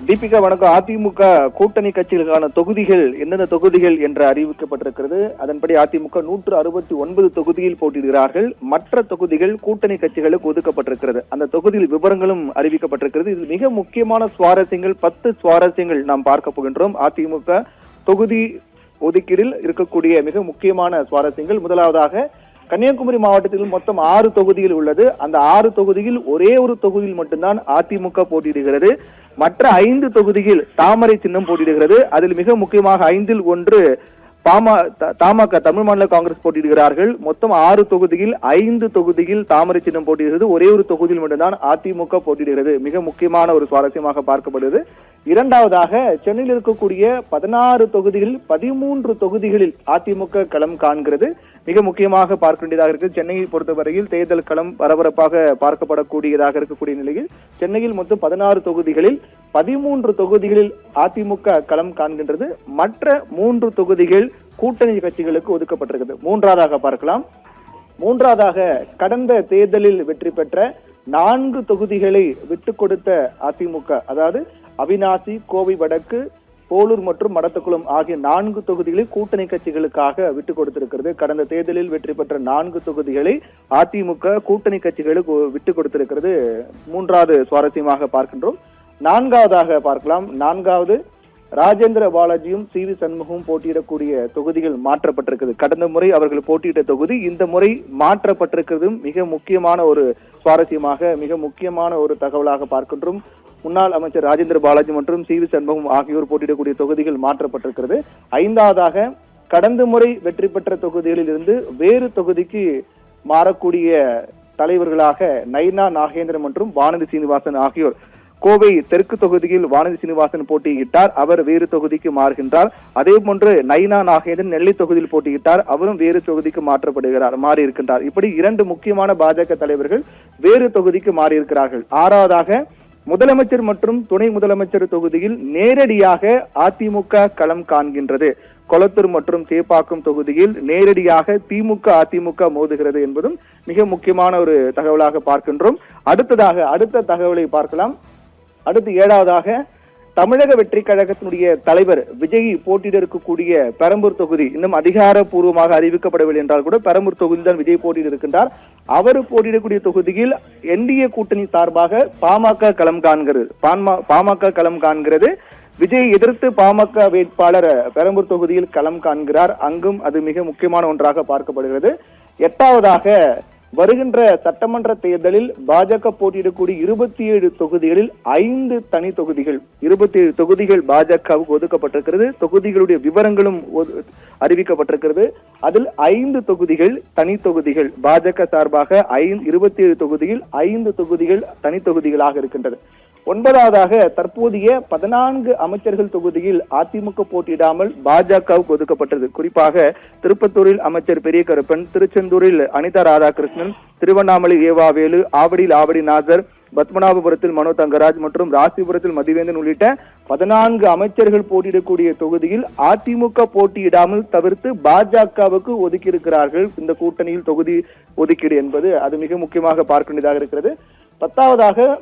தீபிகா வணக்கம். அதிமுக கூட்டணி கட்சிகளுக்கான தொகுதிகள் எந்தெந்த தொகுதிகள் என்று அறிவிக்கப்பட்டிருக்கிறது. அதன்படி அதிமுக 169 தொகுதியில் போட்டியிடுகிறார்கள். மற்ற தொகுதிகள் கூட்டணி கட்சிகளுக்கு ஒதுக்கப்பட்டிருக்கிறது. அந்த தொகுதியில் விவரங்களும் அறிவிக்கப்பட்டிருக்கிறது. இது மிக முக்கியமான சுவாரஸ்யங்கள், 10 சுவாரஸ்யங்கள் நாம் பார்க்க போகின்றோம். அதிமுக தொகுதி ஒதுக்கீடில் இருக்கக்கூடிய மிக முக்கியமான சுவாரஸ்யங்கள். முதலாவதாக கன்னியாகுமரி மாவட்டத்தில் மொத்தம் 6 தொகுதிகள் உள்ளது. அந்த 6 தொகுதியில் ஒரே ஒரு தொகுதியில் மட்டும்தான் அதிமுக போட்டியிடுகிறது. மற்ற 5 தொகுதியில் தாமரை சின்னம் போட்டியிடுகிறது. அதில் மிக முக்கியமாக 5இல் 1 தமாக தமிழ் மாநில காங்கிரஸ் போட்டியிடுகிறார்கள். மொத்தம் 6 தொகுதியில் 5 தொகுதியில் தாமரை சின்னம் போட்டியிடுகிறது. ஒரே ஒரு தொகுதியில் மட்டும்தான் அதிமுக போட்டியிடுகிறது. மிக முக்கியமான ஒரு சுவாரஸ்யமாக பார்க்கப்படுகிறது. இரண்டாவதாக சென்னையில் இருக்கக்கூடிய 16 தொகுதிகளில் 13 தொகுதிகளில் அதிமுக களம் காண்கிறது. மிக முக்கியமாக பார்க்க வேண்டியதாக இருக்கு. சென்னையை பொறுத்தவரையில் தேர்தல் களம் பரபரப்பாக பார்க்கப்படக்கூடியதாக இருக்கக்கூடிய நிலையில் சென்னையில் மொத்தம் 16 தொகுதிகளில் 13 தொகுதிகளில் அதிமுக களம் காண்கின்றது. மற்ற 3 தொகுதிகள் கூட்டணி கட்சிகளுக்கு ஒதுக்கப்பட்டிருக்கிறது. மூன்றாவதாக பார்க்கலாம். மூன்றாவதாக கடந்த தேர்தலில் வெற்றி பெற்ற 4 தொகுதிகளை விட்டுக் கொடுத்த அதிமுக, அதாவது அவிநாசி, கோவை வடக்கு, போலூர் மற்றும் மடத்துக்குளம் ஆகிய 4 தொகுதிகளை கூட்டணி கட்சிகளுக்காக விட்டுக் கொடுத்திருக்கிறது. கடந்த தேர்தலில் வெற்றி பெற்ற 4 தொகுதிகளை அதிமுக கூட்டணி கட்சிகளுக்கு விட்டுக் கொடுத்திருக்கிறது. மூன்றாவது சுவாரஸ்யமாக பார்க்கின்றோம். நான்காவதாக பார்க்கலாம். நான்காவது ராஜேந்திர பாலாஜியும் சி வி சண்முகமும் போட்டியிடக்கூடிய தொகுதிகள் மாற்றப்பட்டிருக்கிறது. கடந்த முறை அவர்கள் போட்டியிட்ட தொகுதி இந்த முறை மாற்றப்பட்டிருக்கிறதும் மிக முக்கியமான ஒரு சுவாரஸ்யமாக, மிக முக்கியமான ஒரு தகவலாக பார்க்கின்றோம். முன்னாள் அமைச்சர் ராஜேந்திர பாலாஜி மற்றும் சி வி சண்முகம் ஆகியோர் போட்டியிடக்கூடிய தொகுதிகள் மாற்றப்பட்டிருக்கிறது. ஐந்தாவதாக கடந்த முறை வெற்றி பெற்ற தொகுதிகளில் இருந்து வேறு தொகுதிக்கு மாறக்கூடிய தலைவர்களாக நைனா நாகேந்திரன் மற்றும் வானதி சீனிவாசன் ஆகியோர். கோவை தெற்கு தொகுதியில் வானதி சீனிவாசன் போட்டியிட்டார், அவர் வேறு தொகுதிக்கு மாறுகின்றார். அதே போன்று நைனா நாகேந்திரன் நெல்லை தொகுதியில் போட்டியிட்டார், அவரும் வேறு தொகுதிக்கு மாறி இருக்கின்றார். இப்படி 2 முக்கியமான பாஜக தலைவர்கள் வேறு தொகுதிக்கு மாறி இருக்கிறார்கள். ஆறாவதாக முதலமைச்சர் மற்றும் துணை முதலமைச்சர் தொகுதியில் நேரடியாக அதிமுக களம் காண்கின்றது. கொளத்தூர் மற்றும் சேப்பாக்கம் தொகுதியில் நேரடியாக திமுக அதிமுக மோதுகிறது என்பதும் மிக முக்கியமான ஒரு தகவலாக பார்க்கின்றோம். அடுத்த தகவலை பார்க்கலாம். அடுத்து 7வதாக தமிழக வெற்றி கழகத்தினுடைய தலைவர் விஜய் போட்டியிட இருக்கக்கூடிய பெரம்பூர் தொகுதி இன்னும் அதிகாரப்பூர்வமாக அறிவிக்கப்படவில்லை என்றால் கூட பெரம்பூர் தொகுதியில் தான் விஜய் போட்டியிட இருக்கின்றார். அவர் போட்டியிடக்கூடிய தொகுதியில் என்டிஏ கூட்டணி சார்பாக பாமக களம் காண்கிறது. விஜய் எதிர்த்து பாமக வேட்பாளர் பெரம்பூர் தொகுதியில் களம் காண்கிறார். அங்கும் அது மிக முக்கியமான ஒன்றாக பார்க்கப்படுகிறது. 8வதாக வருகின்ற சட்டமன்ற தேர்தலில் பாஜக போட்டியிடக்கூடிய 27 தொகுதிகளில் 5 தனி தொகுதிகள், 27 தொகுதிகள் பாஜகவுக்கு ஒதுக்கப்பட்டிருக்கிறது. தொகுதிகளுடைய விவரங்களும் அறிவிக்கப்பட்டிருக்கிறது. அதில் 5 தொகுதிகள் தனி தொகுதிகள், பாஜக சார்பாக 27 தொகுதியில் 5 தொகுதிகள் தனி தொகுதிகளாக இருக்கின்றது. 9வதாக தற்போதைய 14 அமைச்சர்கள் தொகுதியில் அதிமுக போட்டியிடாமல் பாஜகவுக்கு ஒதுக்கப்பட்டது. குறிப்பாக திருப்பத்தூரில் அமைச்சர் பெரிய கருப்பன், திருச்செந்தூரில் அனிதா ராதாகிருஷ்ணன், திருவண்ணாமலை ஏவாவேலு, ஆவடியில் ஆவடி நாசர், பத்மநாபபுரத்தில் மனோ தங்கராஜ் மற்றும் ராசிபுரத்தில் மதிவேந்தன் உள்ளிட்ட 14 அமைச்சர்கள் போட்டியிடக்கூடிய தொகுதியில் அதிமுக போட்டியிடாமல் தவிர்த்து பாஜகவுக்கு ஒதுக்கி இருக்கிறார்கள். இந்த கூட்டணியில் தொகுதி ஒதுக்கீடு என்பது அது மிக முக்கியமாக பார்க்க வேண்டியதாக இருக்கிறது. 10வதாக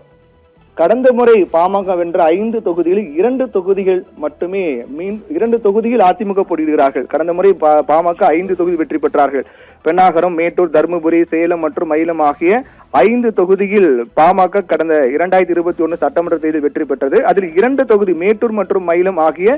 கடந்த முறை பாமக வென்ற 5 தொகுதிகளில் 2 தொகுதிகள் மட்டுமே 2 தொகுதியில் அதிமுக போட்டியிடுகிறார்கள். கடந்த முறை பாமக 5 தொகுதி வெற்றி பெற்றார்கள். பெண்ணாகரம், மேட்டூர், தருமபுரி, சேலம் மற்றும் மயிலம் ஆகிய 5 தொகுதியில் பாமக கடந்த 2021 சட்டமன்ற தேர்தலில் வெற்றி பெற்றது. அதில் 2 தொகுதி மேட்டூர் மற்றும் மயிலம் ஆகிய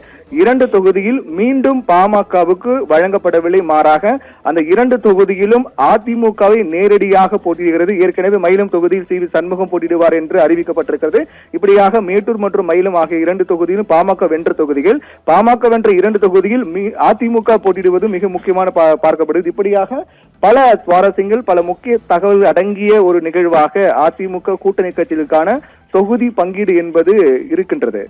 2 தொகுதியில் மீண்டும் பாமகவுக்கு வழங்கப்படவில்லை. மாறாக அந்த 2 தொகுதியிலும் அதிமுகவை நேரடியாக போட்டியிடுகிறது. ஏற்கனவே மயிலம் தொகுதியில் சி வி சண்முகம் போட்டியிடுவார் என்று அறிவிக்கப்பட்டிருக்கிறது. இப்படியாக மேட்டூர் மற்றும் மயிலம் ஆகிய 2 தொகுதியிலும் பாமக வென்ற தொகுதிகள், பாமக வென்ற 2 தொகுதியில் அதிமுக போட்டியிடுவது மிக முக்கியமான பார்க்கப்படுது. இப்படியாக பல சுவாரஸ்யங்கள், பல முக்கிய தகவல் அடங்கிய ஒரு நிகழ்வாக அதிமுக கூட்டணி கட்சிகளுக்கான தொகுதி பங்கீடு என்பது இருக்கின்றது.